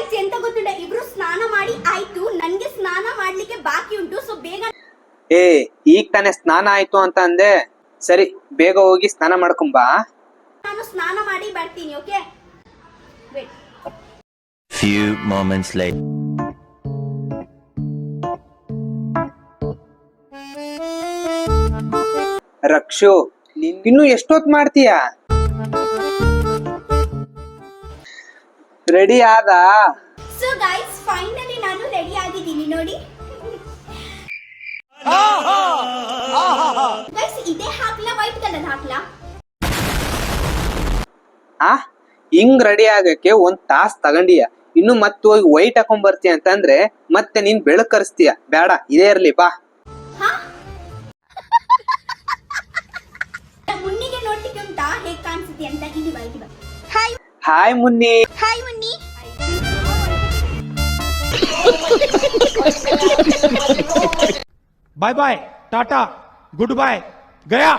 Guys ಎಂತ ಗೊತ್ತಿಲ್ಲ, ಇಬ್ರು ಸ್ನಾನ ಮಾಡಿ ಆಯ್ತು, ನನ್ಗೆ ಸ್ನಾನ ಮಾಡ್ಲಿಕ್ಕೆ ಬಾಕಿ ಉಂಟು. ಸೊ ಬೇಗ. ಏ ಈಗ ತಾನೇ ಸ್ನಾನ ಆಯ್ತು ಅಂತ ಅಂದೆ. ಸರಿ ಬೇಗ ಹೋಗಿ ಸ್ನಾನ ಮಾಡ್ಕೊಂಬಾ. ನಾನು ಸ್ನಾನ ಮಾಡಿ ಬರ್ತೀನಿ. Okay wait. Few moments later. Rakshu ಇನ್ನು ಎಷ್ಟೊತ್ ಮಾಡ್ತೀಯ? ರೆಡಿ ಆದ? ಸೊ ಗೈಸ್ ಫೈನಲಿ ನಾನು ರೆಡಿ ಆಗಿದ್ದೀನಿ ನೋಡಿ. ಗೈಸ್ ಇದೇ ಹಾಕ್ಲಾ ವೈಟ್ ಕಲರ್ ಹಾಕ್ಲಾ? ಹಿಂಗ್ ರೆಡಿ ಆಗಕ್ಕೆ 1 ತಾಸ್ ತಗೊಂಡಿಯ, ಇನ್ನು ಮತ್ತೆ ಹೋಗಿ ವೈಟ್ ಹಾಕೊಂಡ್ ಬರ್ತೀಯ ಅಂತಂದ್ರೆ ಮತ್ತೆ ನೀನ್ ಬೆಳಕ್ ಕರ್ಸ್ತೀಯ. ಬೇಡ, ಇದೇ ಇರ್ಲಿ ಬಾ. ಮುನ್ನಿಗೆ ನೋಡ್ಲಿಕ್ಕೆ ಉಂಟಾ ಹೇಗ್ ಕಾಣಿಸುತ್ತೆ ಅಂತ? ಇಲ್ಲಿ ಬಾ, ಇಲ್ಲಿ ಬಾ. Hi Munni. Hi Munni. Bye bye tata goodbye गया।